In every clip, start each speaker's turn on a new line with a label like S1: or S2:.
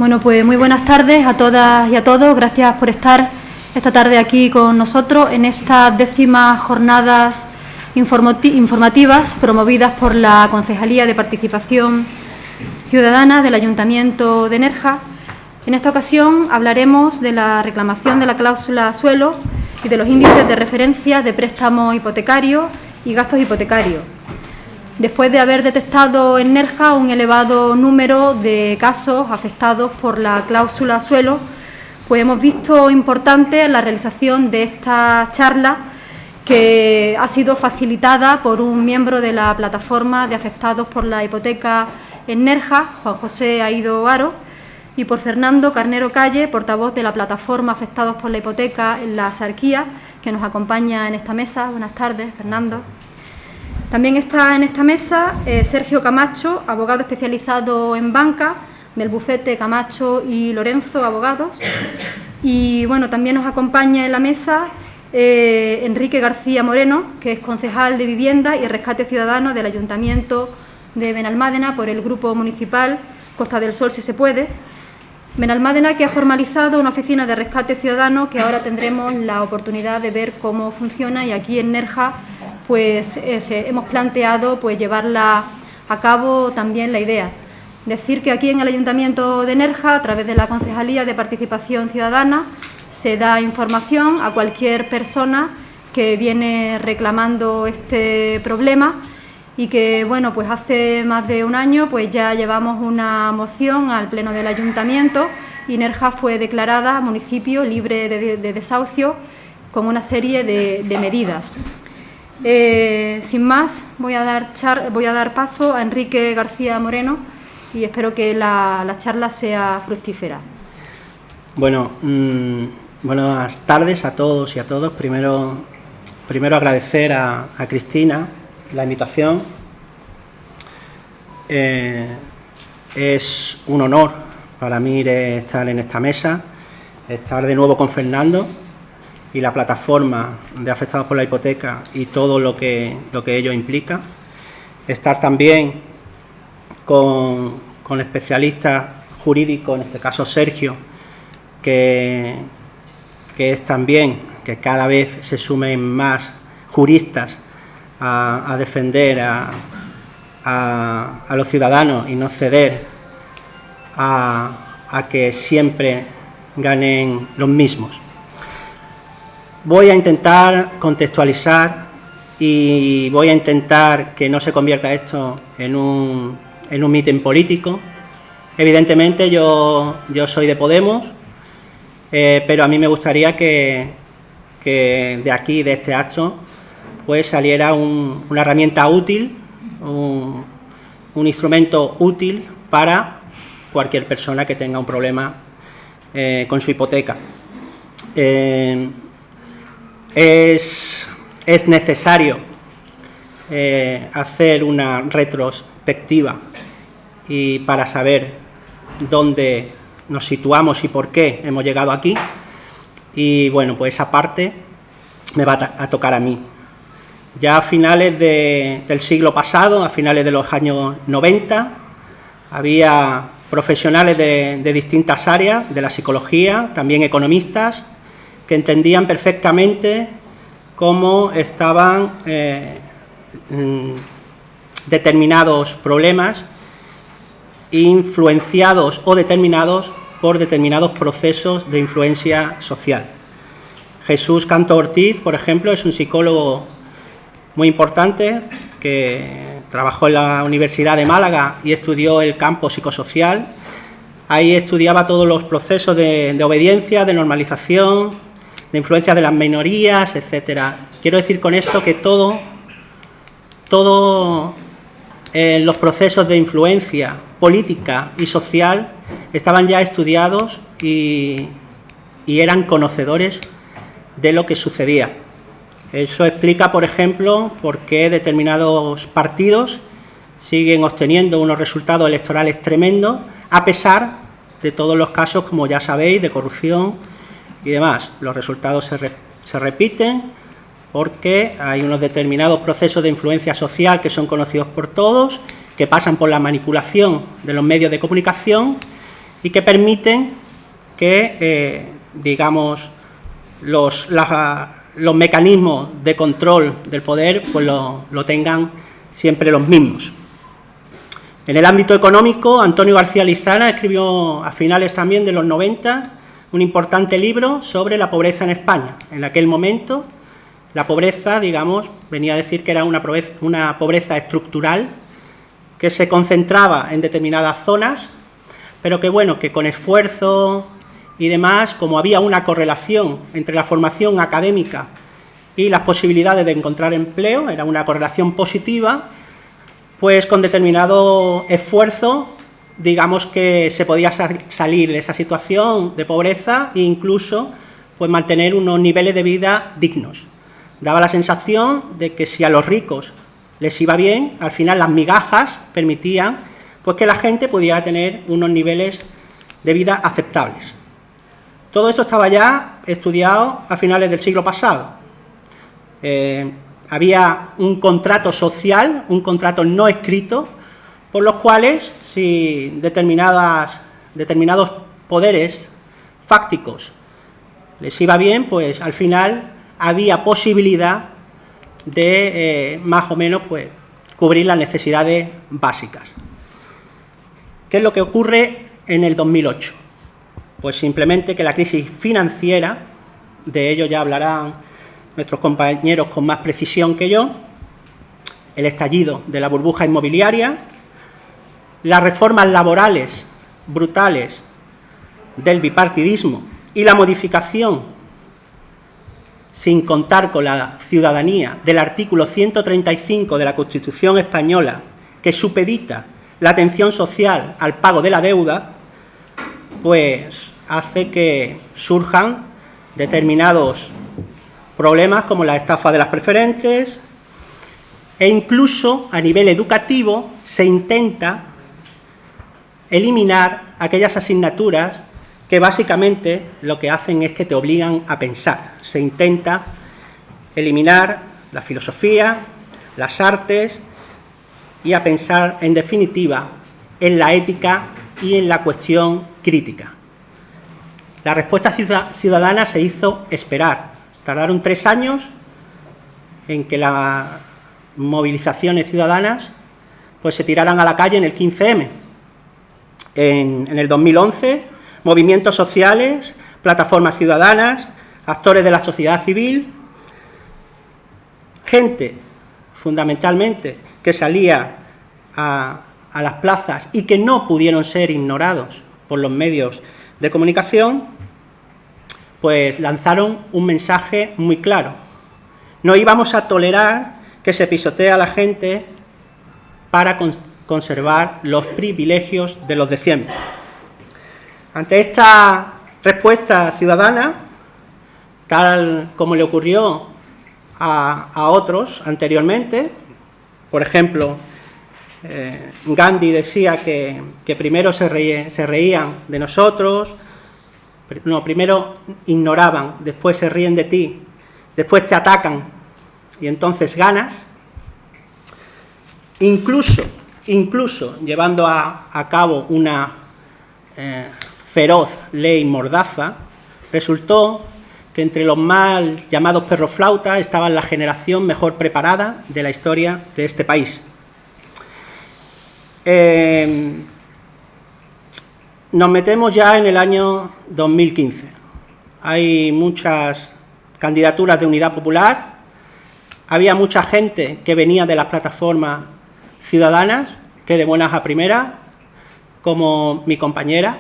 S1: Bueno, pues muy buenas tardes a todas y a todos. Gracias por estar esta tarde aquí con nosotros en estas 10º jornadas informativas promovidas por la Concejalía de Participación Ciudadana del Ayuntamiento de Nerja. En esta ocasión hablaremos de la reclamación de la cláusula suelo y de los índices de referencia de préstamos hipotecarios y gastos hipotecarios. Después de haber detectado en Nerja un elevado número de casos afectados por la cláusula suelo, pues hemos visto importante la realización de esta charla, que ha sido facilitada por un miembro de la plataforma de afectados por la hipoteca en Nerja, Juan José Aido Aro, y por Fernando Carnero Calle, portavoz de la plataforma afectados por la hipoteca en la Axarquía, que nos acompaña en esta mesa. Buenas tardes, Fernando. También está en esta mesa Sergio Camacho, abogado especializado en banca del bufete Camacho y Lorenzo Abogados. Y bueno, también nos acompaña en la mesa Enrique García Moreno, que es concejal de Vivienda y Rescate Ciudadano del Ayuntamiento de Benalmádena por el Grupo Municipal Costa del Sol, si se puede. Benalmádena, que ha formalizado una oficina de rescate ciudadano que ahora tendremos la oportunidad de ver cómo funciona, y aquí en Nerja pues hemos planteado pues llevarla a cabo también la idea. Decir que aquí en el Ayuntamiento de Nerja, a través de la Concejalía de Participación Ciudadana, se da información a cualquier persona que viene reclamando este problema, y que bueno, pues hace más de un año pues ya llevamos una moción al Pleno del Ayuntamiento y Nerja fue declarada municipio libre de desahucio con una serie de medidas. Sin más, voy a dar paso a Enrique García Moreno y espero que la charla sea fructífera.
S2: Bueno, buenas tardes a todos y a todos. Primero agradecer a Cristina la invitación. Es un honor para mí estar en esta mesa, estar de nuevo con Fernando y la plataforma de afectados por la hipoteca y todo lo que ello implica. Estar también con especialistas jurídicos, en este caso Sergio, que es también que cada vez se sumen más juristas a defender a los ciudadanos y no ceder a que siempre ganen los mismos. Voy a intentar contextualizar y voy a intentar que no se convierta esto en un mitin político. Evidentemente yo soy de Podemos, pero a mí me gustaría que de aquí, de este acto, pues saliera una herramienta útil, un instrumento útil para cualquier persona que tenga un problema con su hipoteca. Es necesario hacer una retrospectiva y para saber dónde nos situamos y por qué hemos llegado aquí. Y bueno, pues esa parte me va a tocar a mí. Ya a finales del siglo pasado, a finales de los años 90, había profesionales de distintas áreas, de la psicología, también economistas, que entendían perfectamente cómo estaban determinados problemas influenciados o determinados por determinados procesos de influencia social. Jesús Canto Ortiz, por ejemplo, es un psicólogo muy importante que trabajó en la Universidad de Málaga y estudió el campo psicosocial. Ahí estudiaba todos los procesos de obediencia, de normalización, de influencia de las minorías, etcétera. Quiero decir con esto que todos los procesos de influencia política y social estaban ya estudiados y eran conocedores de lo que sucedía. Eso explica, por ejemplo, por qué determinados partidos siguen obteniendo unos resultados electorales tremendos, a pesar de todos los casos, como ya sabéis, de corrupción y demás. Los resultados se repiten porque hay unos determinados procesos de influencia social que son conocidos por todos, que pasan por la manipulación de los medios de comunicación y que permiten que, digamos, los mecanismos de control del poder pues lo tengan siempre los mismos. En el ámbito económico, Antonio García Lizana escribió a finales también de los 90 un importante libro sobre la pobreza en España. En aquel momento, la pobreza, digamos, venía a decir que era una pobreza estructural que se concentraba en determinadas zonas, pero que, bueno, que con esfuerzo y demás, como había una correlación entre la formación académica y las posibilidades de encontrar empleo, era una correlación positiva, pues con determinado esfuerzo, digamos que se podía salir de esa situación de pobreza e incluso pues mantener unos niveles de vida dignos. Daba la sensación de que si a los ricos les iba bien, al final las migajas permitían pues que la gente pudiera tener unos niveles de vida aceptables. Todo esto estaba ya estudiado a finales del siglo pasado. Había un contrato social, un contrato no escrito, por los cuales si determinados poderes fácticos les iba bien, pues al final había posibilidad de más o menos pues cubrir las necesidades básicas. ¿Qué es lo que ocurre en el 2008? Pues simplemente que la crisis financiera, de ello ya hablarán nuestros compañeros con más precisión que yo, el estallido de la burbuja inmobiliaria, las reformas laborales brutales del bipartidismo y la modificación, sin contar con la ciudadanía, del artículo 135 de la Constitución española, que supedita la atención social al pago de la deuda, pues hace que surjan determinados problemas como la estafa de las preferentes, e incluso a nivel educativo se intenta eliminar aquellas asignaturas que básicamente lo que hacen es que te obligan a pensar. Se intenta eliminar la filosofía, las artes y a pensar, en definitiva, en la ética y en la cuestión crítica. La respuesta ciudadana se hizo esperar. Tardaron 3 años en que las movilizaciones ciudadanas pues se tiraran a la calle en el 15M. En el 2011, movimientos sociales, plataformas ciudadanas, actores de la sociedad civil, gente, fundamentalmente, que salía a las plazas y que no pudieron ser ignorados por los medios de comunicación, pues lanzaron un mensaje muy claro. No íbamos a tolerar que se pisotee a la gente para conservar los privilegios de los de siempre. Ante esta respuesta ciudadana, tal como le ocurrió a otros anteriormente, por ejemplo, Gandhi decía que primero se reían de nosotros, no, primero ignoraban, después se ríen de ti, después te atacan y entonces ganas. Incluso llevando a cabo una feroz ley mordaza, resultó que entre los mal llamados perroflautas estaba la generación mejor preparada de la historia de este país. Nos metemos ya en el año 2015. Hay muchas candidaturas de Unidad Popular, había mucha gente que venía de las plataformas ciudadanas, que de buenas a primeras, como mi compañera,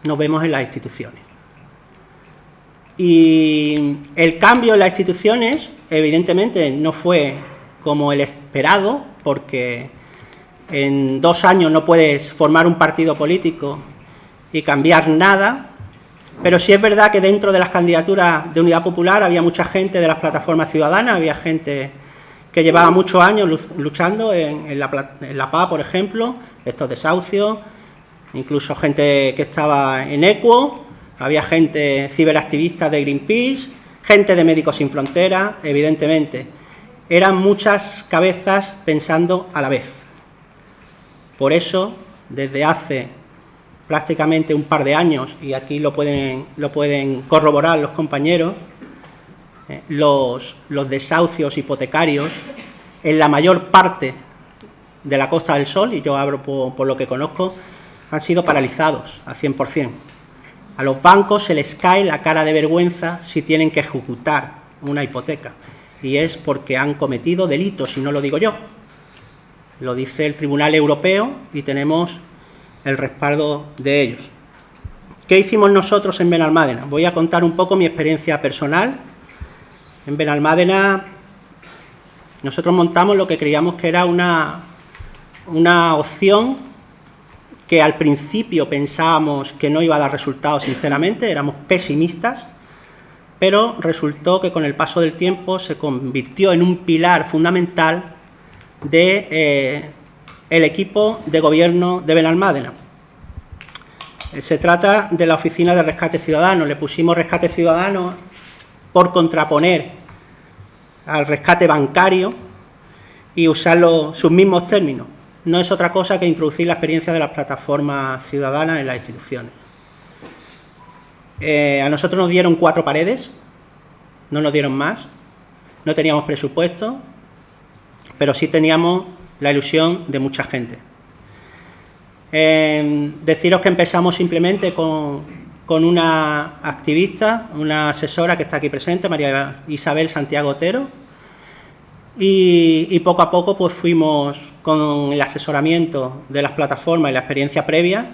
S2: nos vemos en las instituciones. Y el cambio en las instituciones, evidentemente, no fue como el esperado, porque en 2 años no puedes formar un partido político y cambiar nada, pero sí es verdad que dentro de las candidaturas de Unidad Popular había mucha gente de las plataformas ciudadanas, había gente que llevaba muchos años luchando en la PA, por ejemplo, estos desahucios, incluso gente que estaba en ECUO, había gente ciberactivista de Greenpeace, gente de Médicos Sin Fronteras, evidentemente. Eran muchas cabezas pensando a la vez. Por eso, desde hace prácticamente un par de años, y aquí lo pueden corroborar los compañeros, los desahucios hipotecarios en la mayor parte de la Costa del Sol, y yo hablo por lo que conozco, han sido paralizados al 100%. A los bancos se les cae la cara de vergüenza si tienen que ejecutar una hipoteca, y es porque han cometido delitos, y no lo digo yo, lo dice el Tribunal Europeo y tenemos el respaldo de ellos. ¿Qué hicimos nosotros en Benalmádena? Voy a contar un poco mi experiencia personal. En Benalmádena nosotros montamos lo que creíamos que era una opción que al principio pensábamos que no iba a dar resultados, sinceramente, éramos pesimistas, pero resultó que con el paso del tiempo se convirtió en un pilar fundamental de el equipo de gobierno de Benalmádena. Se trata de la Oficina de Rescate Ciudadano. Le pusimos rescate ciudadano por contraponer al rescate bancario y usar sus mismos términos. No es otra cosa que introducir la experiencia de las plataformas ciudadanas en las instituciones. A nosotros nos dieron 4 paredes, no nos dieron más, no teníamos presupuesto, pero sí teníamos la ilusión de mucha gente. Deciros que empezamos simplemente con una activista, una asesora que está aquí presente, María Isabel Santiago Otero, y poco a poco pues fuimos con el asesoramiento de las plataformas y la experiencia previa,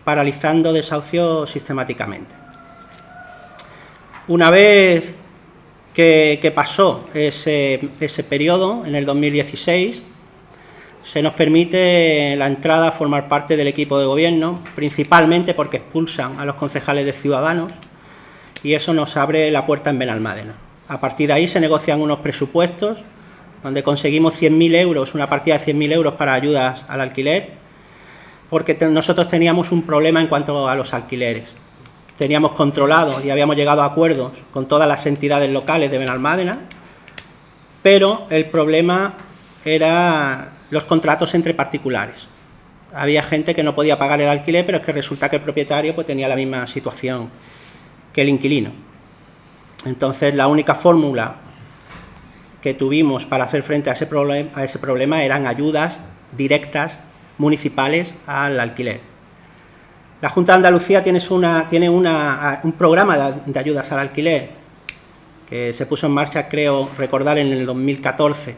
S2: paralizando desahucios sistemáticamente. Una vez que pasó ese periodo, en el 2016, se nos permite la entrada a formar parte del equipo de gobierno, principalmente porque expulsan a los concejales de Ciudadanos, y eso nos abre la puerta en Benalmádena. A partir de ahí se negocian unos presupuestos donde conseguimos 100.000 euros, una partida de 100.000 euros para ayudas al alquiler, porque nosotros teníamos un problema en cuanto a los alquileres. Teníamos controlado y habíamos llegado a acuerdos con todas las entidades locales de Benalmádena, pero el problema era los contratos entre particulares. Había gente que no podía pagar el alquiler, pero es que resulta que el propietario pues tenía la misma situación que el inquilino. Entonces, la única fórmula que tuvimos para hacer frente a ese problema eran ayudas directas municipales al alquiler. La Junta de Andalucía tiene un programa de ayudas al alquiler que se puso en marcha, creo recordar, en el 2014.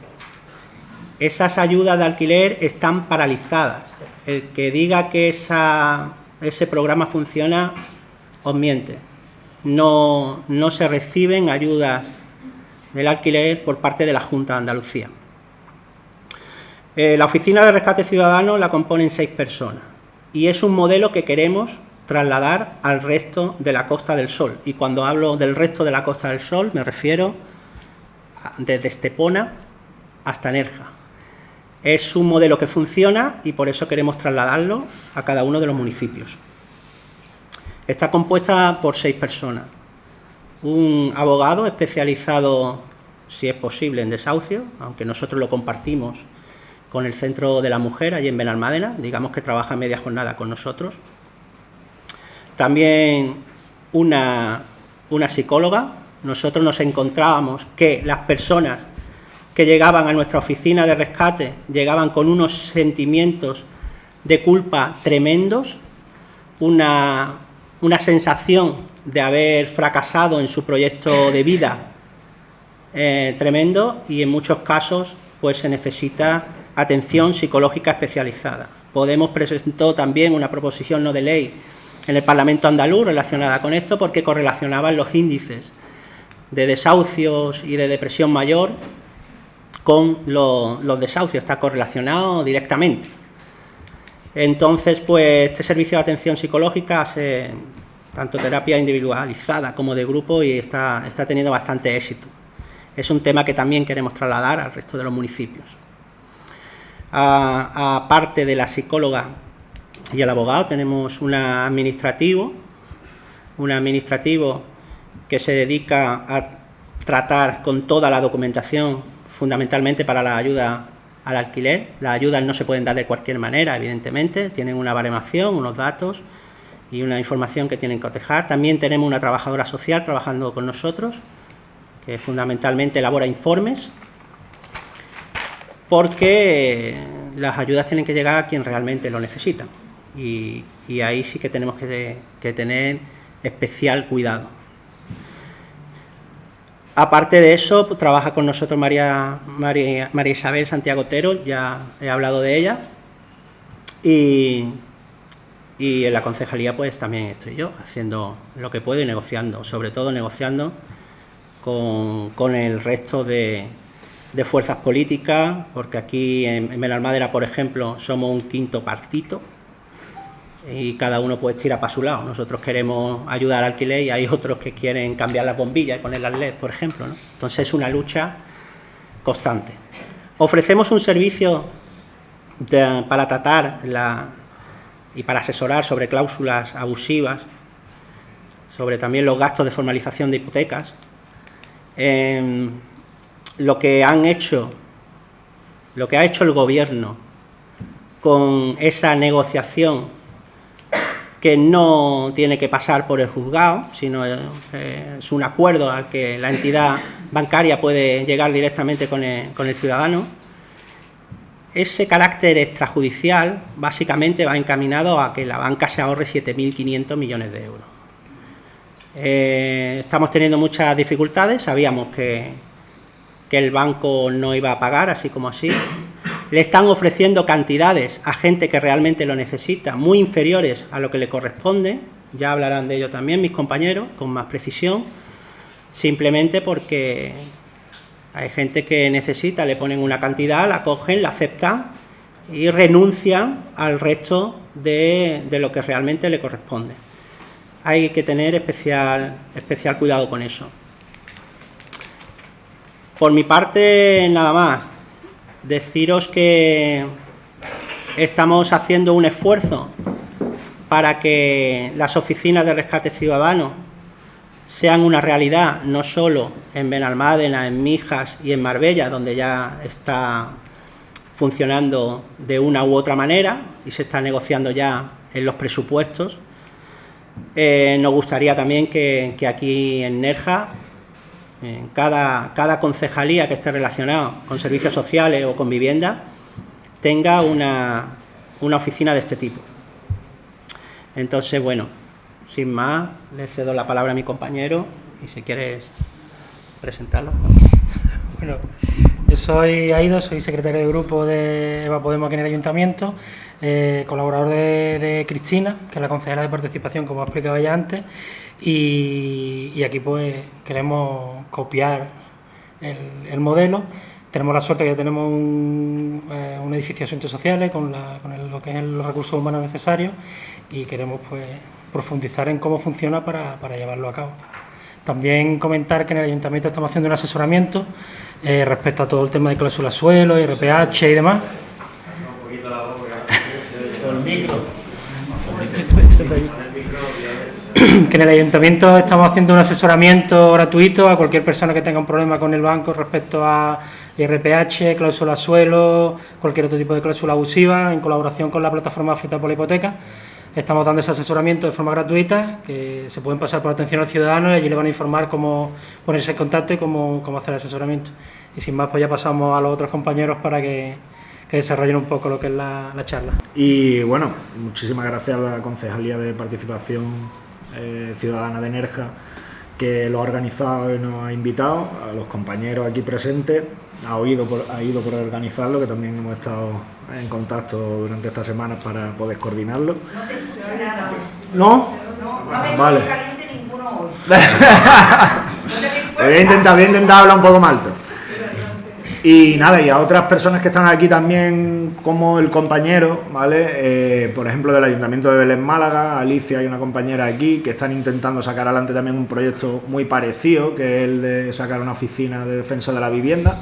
S2: Esas ayudas de alquiler están paralizadas. El que diga que ese programa funciona, os miente. No se reciben ayudas del alquiler por parte de la Junta de Andalucía. La Oficina de Rescate Ciudadano la componen 6 personas y es un modelo que queremos trasladar al resto de la Costa del Sol. Y cuando hablo del resto de la Costa del Sol me refiero desde Estepona hasta Nerja. Es un modelo que funciona y por eso queremos trasladarlo a cada uno de los municipios. Está compuesta por 6 personas. Un abogado especializado, si es posible, en desahucio, aunque nosotros lo compartimos con el Centro de la Mujer, allí en Benalmádena, digamos que trabaja media jornada con nosotros. También una psicóloga. Nosotros nos encontrábamos que las personas que llegaban a nuestra oficina de rescate llegaban con unos sentimientos de culpa tremendos, una sensación de haber fracasado en su proyecto de vida tremendo, y en muchos casos pues se necesita atención psicológica especializada. Podemos presentó también una proposición no de ley en el Parlamento andaluz relacionada con esto, porque correlacionaban los índices de desahucios y de depresión mayor con los desahucios. Está correlacionado directamente. Entonces, pues este servicio de atención psicológica hace tanto terapia individualizada como de grupo y está teniendo bastante éxito. Es un tema que también queremos trasladar al resto de los municipios. Aparte de la psicóloga y el abogado, tenemos un administrativo que se dedica a tratar con toda la documentación, fundamentalmente para la ayuda al alquiler. Las ayudas no se pueden dar de cualquier manera, evidentemente, tienen una baremación, unos datos y una información que tienen que cotejar. También tenemos una trabajadora social trabajando con nosotros, que fundamentalmente elabora informes, porque las ayudas tienen que llegar a quien realmente lo necesita. Y ahí sí que tenemos que tener especial cuidado. Aparte de eso, pues, trabaja con nosotros María Isabel Santiago Otero, ya he hablado de ella, y en la concejalía pues también estoy yo, haciendo lo que puedo y negociando, sobre todo negociando con el resto de fuerzas políticas, porque aquí en Benalmádena, por ejemplo, somos un quinto partido y cada uno pues tira para su lado. Nosotros queremos ayudar al alquiler y hay otros que quieren cambiar las bombillas y poner las LED, por ejemplo, ¿no? Entonces es una lucha constante. Ofrecemos un servicio para tratar y para asesorar sobre cláusulas abusivas, sobre también los gastos de formalización de hipotecas. Lo que ha hecho el Gobierno con esa negociación, que no tiene que pasar por el juzgado, sino es un acuerdo al que la entidad bancaria puede llegar directamente con el ciudadano. Ese carácter extrajudicial básicamente va encaminado a que la banca se ahorre 7.500 millones de euros. Estamos teniendo muchas dificultades, sabíamos que el banco no iba a pagar así como así. Le están ofreciendo cantidades a gente que realmente lo necesita, muy inferiores a lo que le corresponde. Ya hablarán de ello también mis compañeros, con más precisión, simplemente porque hay gente que necesita, le ponen una cantidad, la cogen, la aceptan y renuncian al resto de lo que realmente le corresponde. Hay que tener especial cuidado con eso. Por mi parte, nada más. Deciros que estamos haciendo un esfuerzo para que las oficinas de rescate ciudadano sean una realidad, no solo en Benalmádena, en Mijas y en Marbella, donde ya está funcionando de una u otra manera y se está negociando ya en los presupuestos. Nos gustaría también que aquí en Nerja, en cada concejalía que esté relacionada con servicios sociales o con vivienda, tenga una oficina de este tipo. Entonces, bueno, sin más, le cedo la palabra a mi compañero y si quieres presentarlo.
S3: Bueno, yo soy Aido, soy secretario de grupo de Eva Podemos aquí en el Ayuntamiento, colaborador de Cristina, que es la concejala de participación, como ha explicado ella antes, y aquí pues queremos copiar el modelo. Tenemos la suerte que ya tenemos un edificio de asuntos sociales con lo que es los recursos humanos necesarios y queremos pues profundizar en cómo funciona para llevarlo a cabo. También comentar que en el Ayuntamiento estamos haciendo un asesoramiento respecto a todo el tema de cláusula suelo, IRPH y demás. Que en el Ayuntamiento estamos haciendo un asesoramiento gratuito a cualquier persona que tenga un problema con el banco respecto a IRPH, cláusula suelo, cualquier otro tipo de cláusula abusiva, en colaboración con la plataforma Afecta por la Hipoteca. Estamos dando ese asesoramiento de forma gratuita, que se pueden pasar por atención al ciudadano y allí le van a informar cómo ponerse en contacto y cómo hacer el asesoramiento. Y sin más, pues ya pasamos a los otros compañeros para que desarrollen un poco lo que es la charla.
S4: Y bueno, muchísimas gracias a la Concejalía de Participación Ciudadana de Nerja, que lo ha organizado y nos ha invitado, a los compañeros aquí presentes, ha ido por organizarlo, que también hemos estado en contacto durante estas semanas para poder coordinarlo.
S5: No te escucho nada.
S4: ¿No?
S5: No
S4: vale.
S5: Caliente ninguno hoy.
S4: Voy a intentar hablar un poco más alto. Y nada, y a otras personas que están aquí también, como el compañero, ¿vale? Por ejemplo, del Ayuntamiento de Belén Málaga, Alicia y una compañera aquí, que están intentando sacar adelante también un proyecto muy parecido, que es el de sacar una oficina de defensa de la vivienda,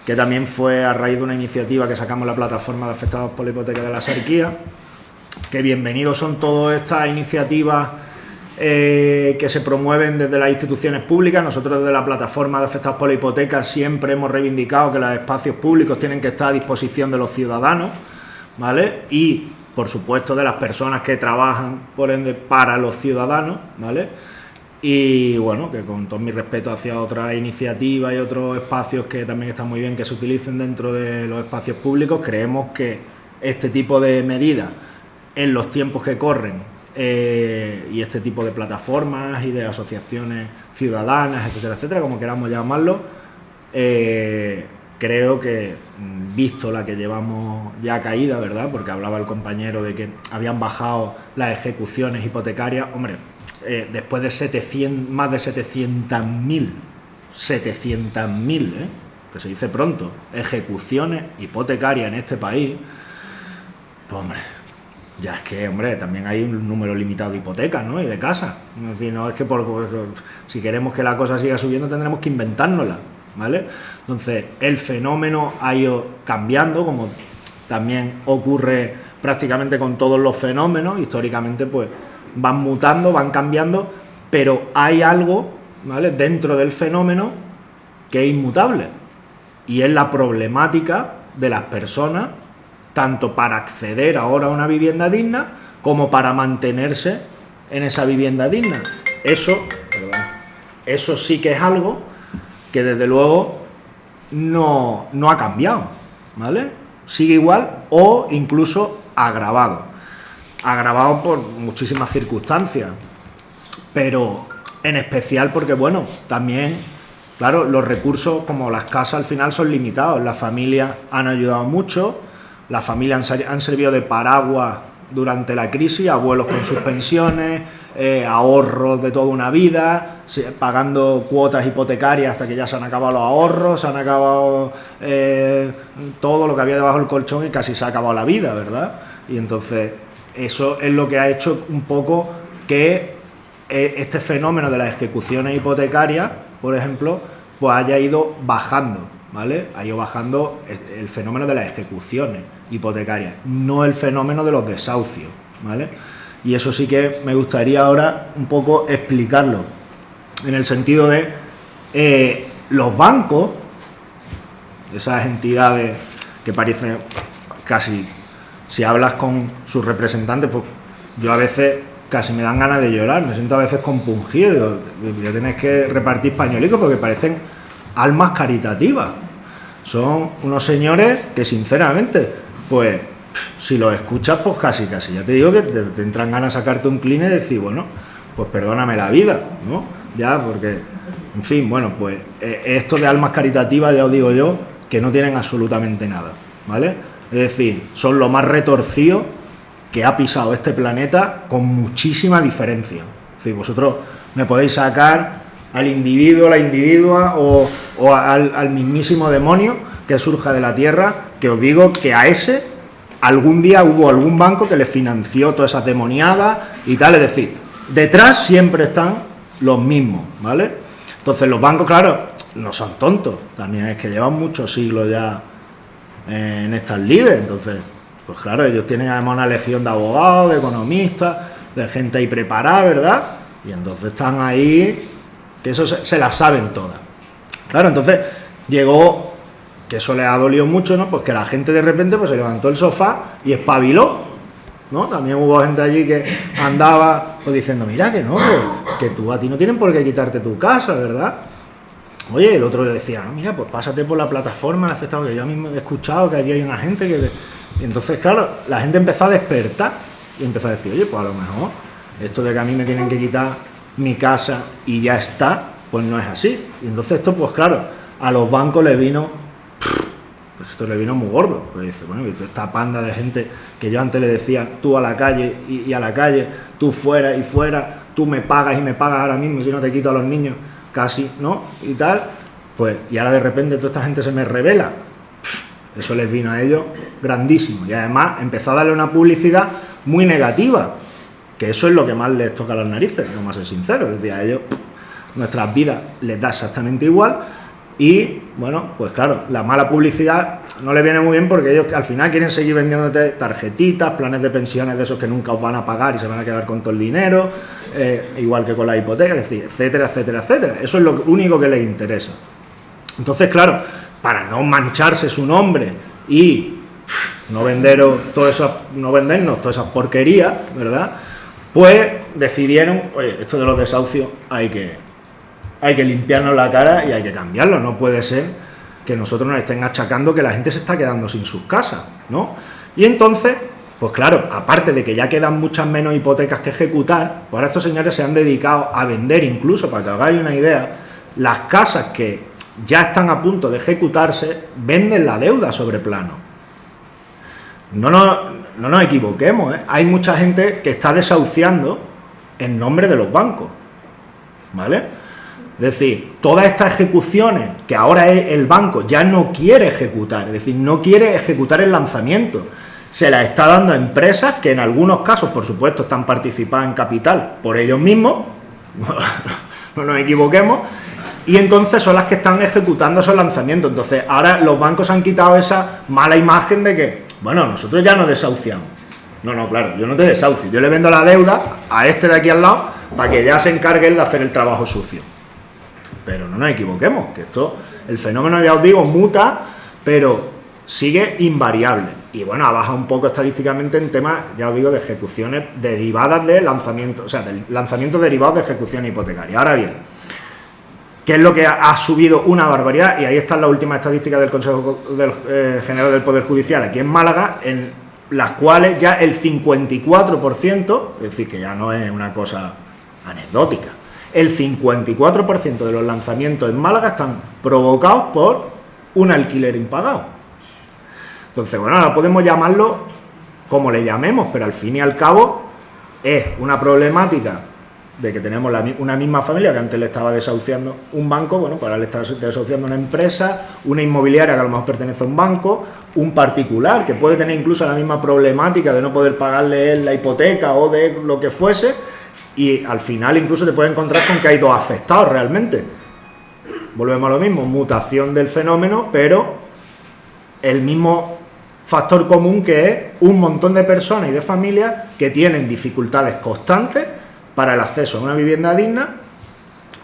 S4: que también fue a raíz de una iniciativa que sacamos la plataforma de afectados por la hipoteca de la Serquía. Que bienvenidos son todas estas iniciativas que se promueven desde las instituciones públicas. Nosotros desde la plataforma de afectados por la hipoteca siempre hemos reivindicado que los espacios públicos tienen que estar a disposición de los ciudadanos, ¿vale? Y, por supuesto, de las personas que trabajan, por ende, para los ciudadanos, ¿vale? Y bueno, que con todo mi respeto hacia otras iniciativas y otros espacios que también están muy bien que se utilicen dentro de los espacios públicos, creemos que este tipo de medidas en los tiempos que corren y este tipo de plataformas y de asociaciones ciudadanas, etcétera, etcétera, como queramos llamarlo, creo que, visto la que llevamos ya caída, ¿verdad? Porque hablaba el compañero de que habían bajado las ejecuciones hipotecarias, hombre, después de más de 700.000, que se dice pronto, ejecuciones hipotecarias en este país, pues hombre, ya es que, hombre, también hay un número limitado de hipotecas, ¿no? Y de casas. Es decir, no es que si queremos que la cosa siga subiendo tendremos que inventárnosla, ¿vale? Entonces, el fenómeno ha ido cambiando, como también ocurre prácticamente con todos los fenómenos. Históricamente, pues, van mutando, van cambiando, pero hay algo, ¿vale?, dentro del fenómeno que es inmutable, y es la problemática de las personas, tanto para acceder ahora a una vivienda digna como para mantenerse en esa vivienda digna. Eso sí que es algo que desde luego no ha cambiado, ¿vale? Sigue igual o incluso agravado por muchísimas circunstancias, pero en especial porque, bueno, también, claro, los recursos como las casas al final son limitados. Las familias han ayudado mucho, las familias han servido de paraguas durante la crisis, abuelos con sus pensiones, ahorros de toda una vida, pagando cuotas hipotecarias hasta que ya se han acabado los ahorros, se han acabado todo lo que había debajo del colchón y casi se ha acabado la vida, ¿verdad? Y entonces eso es lo que ha hecho un poco que este fenómeno de las ejecuciones hipotecarias, por ejemplo, pues haya ido bajando, ¿vale? Ha ido bajando el fenómeno de las ejecuciones hipotecarias, no el fenómeno de los desahucios, ¿vale? Y eso sí que me gustaría ahora un poco explicarlo, en el sentido de los bancos, esas entidades que parecen casi, si hablas con sus representantes, pues yo a veces casi me dan ganas de llorar, me siento a veces compungido, digo, ya tenéis que repartir pañuelicos porque parecen almas caritativas. Son unos señores que sinceramente, pues si los escuchas, pues casi, ya te digo que te entran ganas de sacarte un clean y decir, bueno, pues perdóname la vida, ¿no? Ya, porque, en fin, bueno, pues esto de almas caritativas, ya os digo yo, que no tienen absolutamente nada, ¿vale? Es decir, son lo más retorcido que ha pisado este planeta con muchísima diferencia. Es decir, vosotros me podéis sacar al individuo, la individua o al mismísimo demonio que surja de la tierra, que os digo que a ese algún día hubo algún banco que le financió todas esas demoniadas y tal. Es decir, detrás siempre están los mismos, ¿vale? Entonces los bancos, claro, no son tontos, también es que llevan muchos siglos ya en estas lides. Entonces, pues claro, ellos tienen además una legión de abogados, de economistas, de gente ahí preparada, ¿verdad? Y entonces están ahí, que eso se la saben todas. Claro, entonces llegó, que eso les ha dolido mucho, ¿no? Pues que la gente de repente pues se levantó el sofá y espabiló, ¿no? También hubo gente allí que andaba pues diciendo, mira que no, que tú, a ti no tienen por qué quitarte tu casa, ¿verdad? Oye, el otro le decía, no, mira, pues pásate por la plataforma de afectados, que yo mismo he escuchado que allí hay una gente que... Y entonces, claro, la gente empezó a despertar y empezó a decir, oye, pues a lo mejor esto de que a mí me tienen que quitar mi casa y ya está, pues no es así. Y entonces esto, pues claro, a los bancos les vino, pues esto le vino muy gordo. Pues dice, bueno, y esta panda de gente que yo antes le decía, tú a la calle y a la calle, tú fuera y fuera, tú me pagas y me pagas ahora mismo y si no te quito a los niños, casi, ¿no? Y tal, pues, y ahora de repente toda esta gente se me revela. Eso les vino a ellos grandísimo. Y además empezó a darle una publicidad muy negativa, que eso es lo que más les toca a las narices, vamos a ser sinceros. Es decir, a ellos nuestras vidas les da exactamente igual. Y bueno, pues claro, la mala publicidad no les viene muy bien porque ellos al final quieren seguir vendiéndote tarjetitas, planes de pensiones de esos que nunca os van a pagar y se van a quedar con todo el dinero, igual que con la hipoteca, es decir, etcétera, etcétera, etcétera. Eso es lo único que les interesa. Entonces, claro, para no mancharse su nombre y no vendernos todas esas porquerías, ¿verdad? Pues decidieron, oye, esto de los desahucios hay que limpiarnos la cara y hay que cambiarlo. No puede ser que nosotros nos estén achacando que la gente se está quedando sin sus casas, ¿no? Y entonces, pues claro, aparte de que ya quedan muchas menos hipotecas que ejecutar, pues ahora estos señores se han dedicado a vender, incluso, para que hagáis una idea, las casas que ya están a punto de ejecutarse, venden la deuda sobre plano. No nos equivoquemos, ¿eh? Hay mucha gente que está desahuciando en nombre de los bancos, ¿vale? Es decir, todas estas ejecuciones que ahora el banco ya no quiere ejecutar, es decir, no quiere ejecutar el lanzamiento, se las está dando a empresas que en algunos casos, por supuesto, están participadas en capital por ellos mismos, no nos equivoquemos, y entonces son las que están ejecutando esos lanzamientos. Entonces, ahora los bancos han quitado esa mala imagen de que, bueno, nosotros ya no desahuciamos. No, claro, yo no te desahucio, yo le vendo la deuda a este de aquí al lado para que ya se encargue él de hacer el trabajo sucio. Pero no nos equivoquemos, que esto, el fenómeno, ya os digo, muta, pero sigue invariable. Y bueno, ha bajado un poco estadísticamente en temas, ya os digo, de ejecuciones derivadas de lanzamiento, o sea, del lanzamiento derivado de ejecución hipotecaria. Ahora bien, ¿qué es lo que ha subido una barbaridad? Y ahí están las últimas estadísticas del Consejo General del Poder Judicial, aquí en Málaga, en las cuales ya el 54%, es decir, que ya no es una cosa anecdótica, el 54% de los lanzamientos en Málaga están provocados por un alquiler impagado. Entonces, bueno, ahora podemos llamarlo como le llamemos, pero al fin y al cabo es una problemática de que tenemos una misma familia que antes le estaba desahuciando un banco, bueno, pues ahora le está desahuciando una empresa, una inmobiliaria que a lo mejor pertenece a un banco, un particular que puede tener incluso la misma problemática de no poder pagarle la hipoteca o de lo que fuese, y al final incluso te puedes encontrar con que hay dos afectados realmente. Volvemos a lo mismo, mutación del fenómeno, pero el mismo factor común, que es un montón de personas y de familias que tienen dificultades constantes para el acceso a una vivienda digna,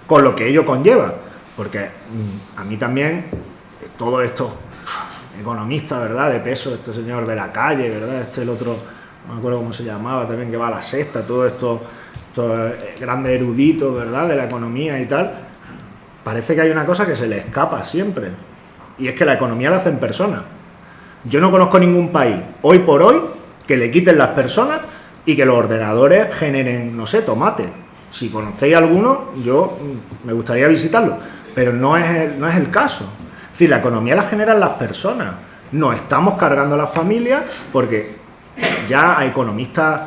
S4: con lo que ello conlleva. Porque a mí también, todos estos economistas, ¿verdad?, de peso, este señor de la calle, ¿verdad?, el otro, no me acuerdo cómo se llamaba, también, que va a la Sexta, todos estos grandes eruditos, ¿verdad?, de la economía y tal, parece que hay una cosa que se le escapa siempre, y es que la economía la hacen personas. Yo no conozco ningún país, hoy por hoy, que le quiten las personas y que los ordenadores generen, no sé, tomates. Si conocéis alguno, yo me gustaría visitarlo, pero no es el caso. Es decir, la economía la generan las personas. Nos estamos cargando a las familias porque ya hay economistas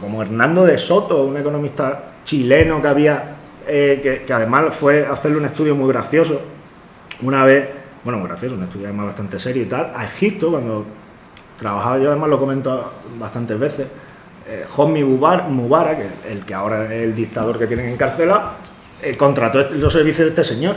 S4: como Hernando de Soto, un economista chileno que había, que además fue a hacerle un estudio muy gracioso una vez, bueno, muy gracioso, un estudio además bastante serio y tal, a Egipto, cuando trabajaba, yo además lo comento bastantes veces, Hosni Mubarak, el que ahora es el dictador que tienen encarcelado, contrató los servicios de este señor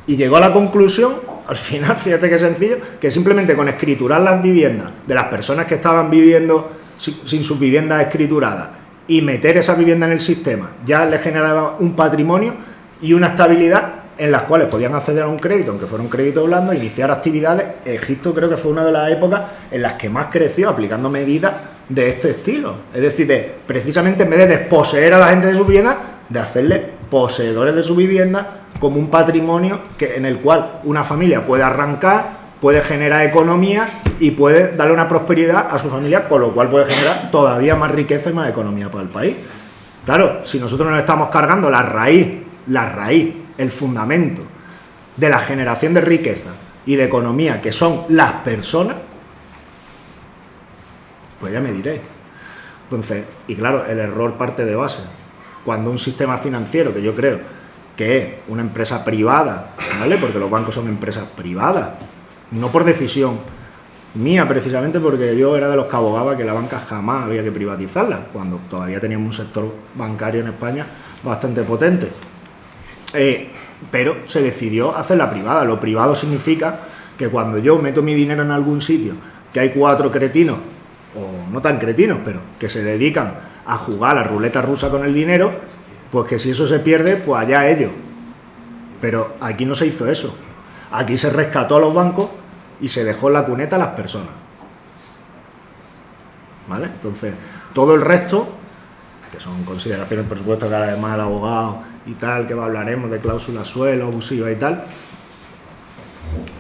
S4: y llegó a la conclusión, al final, fíjate qué sencillo, que simplemente con escriturar las viviendas de las personas que estaban viviendo sin sus viviendas escrituradas y meter esa vivienda en el sistema, ya le generaba un patrimonio y una estabilidad en las cuales podían acceder a un crédito, aunque fuera un crédito blando, iniciar actividades. Egipto creo que fue una de las épocas en las que más creció aplicando medidas de este estilo, es decir, precisamente en vez de desposeer a la gente de su vivienda, de hacerle poseedores de su vivienda como un patrimonio en el cual una familia puede arrancar, puede generar economía y puede darle una prosperidad a su familia, con lo cual puede generar todavía más riqueza y más economía para el país. Claro, si nosotros nos estamos cargando la raíz, el fundamento de la generación de riqueza y de economía, que son las personas, pues ya me diréis. Entonces, y claro, el error parte de base. Cuando un sistema financiero, que yo creo que es una empresa privada, ¿vale?, porque los bancos son empresas privadas, no por decisión mía precisamente, porque yo era de los que abogaba que la banca jamás había que privatizarla, cuando todavía teníamos un sector bancario en España bastante potente. Pero se decidió hacerla privada. Lo privado significa que cuando yo meto mi dinero en algún sitio, que hay 4 cretinos, o no tan cretinos, pero que se dedican a jugar a la ruleta rusa con el dinero, pues que si eso se pierde, pues allá ellos. Pero aquí no se hizo eso. Aquí se rescató a los bancos y se dejó en la cuneta a las personas. ¿Vale? Entonces, todo el resto, que son consideraciones, por supuesto, que además el abogado y tal, que hablaremos de cláusulas suelo, abusivas y tal,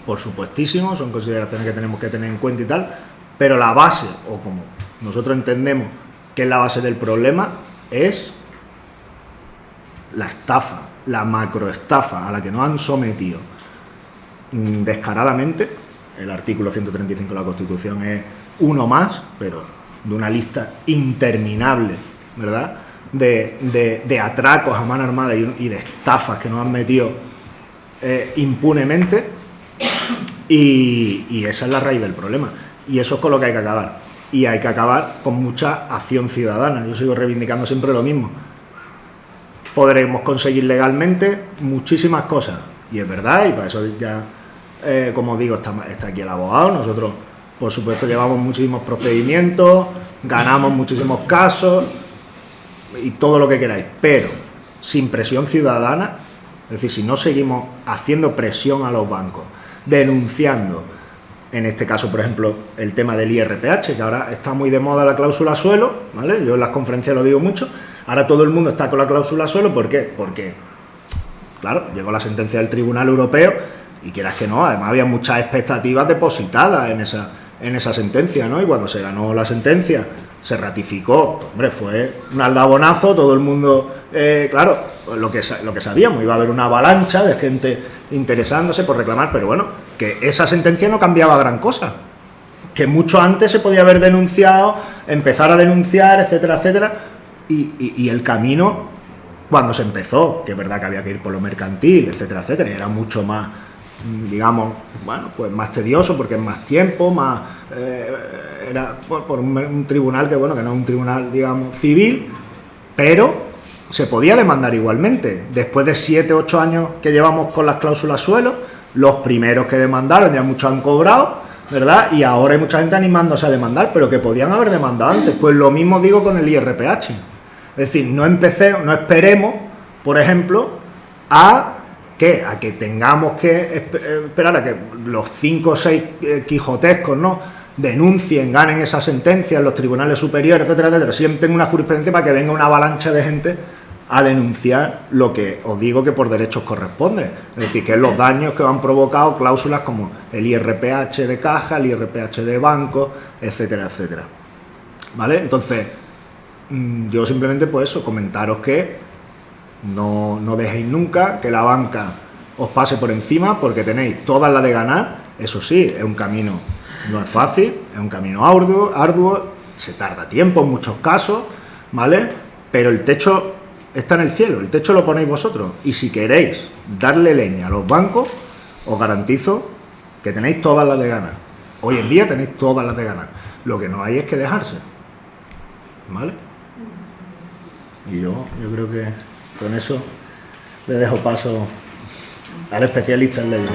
S4: por supuestísimo, son consideraciones que tenemos que tener en cuenta y tal, pero la base, o como nosotros entendemos que es la base del problema, es la estafa, la macroestafa a la que nos han sometido descaradamente. El artículo 135 de la Constitución es uno más, pero de una lista interminable, ¿verdad?, de atracos a mano armada y de estafas que nos han metido impunemente, y esa es la raíz del problema, y eso es con lo que hay que acabar, y hay que acabar con mucha acción ciudadana. Yo sigo reivindicando siempre lo mismo. Podremos conseguir legalmente muchísimas cosas, y es verdad, y para eso ya, como digo, está aquí el abogado. Nosotros, por supuesto, llevamos muchísimos procedimientos, ganamos muchísimos casos y todo lo que queráis, pero sin presión ciudadana, es decir, si no seguimos haciendo presión a los bancos, denunciando, en este caso, por ejemplo, el tema del IRPH, que ahora está muy de moda la cláusula suelo, ¿vale? Yo en las conferencias lo digo mucho. Ahora todo el mundo está con la cláusula suelo. ¿Por qué? Porque, claro, llegó la sentencia del Tribunal Europeo y quieras que no, además había muchas expectativas depositadas en esa sentencia, ¿no? Y cuando se ganó la sentencia, se ratificó, pues, hombre, fue un aldabonazo, todo el mundo, claro, lo que sabíamos, iba a haber una avalancha de gente interesándose por reclamar, pero bueno, que esa sentencia no cambiaba gran cosa, que mucho antes se podía haber denunciado, empezar a denunciar, etcétera, etcétera. Y el camino, cuando se empezó, que es verdad que había que ir por lo mercantil, etcétera, etcétera, y era mucho más, digamos, bueno, pues más tedioso, porque es más tiempo, más era por un tribunal que, bueno, que no es un tribunal, digamos, civil, pero se podía demandar igualmente. Después de 7, 8 años que llevamos con las cláusulas suelo, los primeros que demandaron, ya muchos han cobrado, ¿verdad? Y ahora hay mucha gente animándose a demandar, pero que podían haber demandado antes. Pues lo mismo digo con el IRPH. Es decir, no esperemos, por ejemplo, a que tengamos que esperar a que los 5 o 6 quijotescos, ¿no?, denuncien, ganen esa sentencia en los tribunales superiores, etcétera, etcétera, sienten una jurisprudencia para que venga una avalancha de gente a denunciar lo que os digo que por derechos corresponde, es decir, que es los daños que han provocado cláusulas como el IRPH de caja, el IRPH de banco, etcétera, etcétera. ¿Vale? Entonces, yo simplemente, pues eso, comentaros que no dejéis nunca que la banca os pase por encima, porque tenéis todas las de ganar. Eso sí, es un camino, no es fácil, es un camino arduo, se tarda tiempo en muchos casos, ¿vale? Pero el techo está en el cielo, el techo lo ponéis vosotros, y si queréis darle leña a los bancos, os garantizo que tenéis todas las de ganar. Hoy en día tenéis todas las de ganar. Lo que no hay es que dejarse, ¿vale? Y yo creo que con eso le dejo paso al especialista en leyes.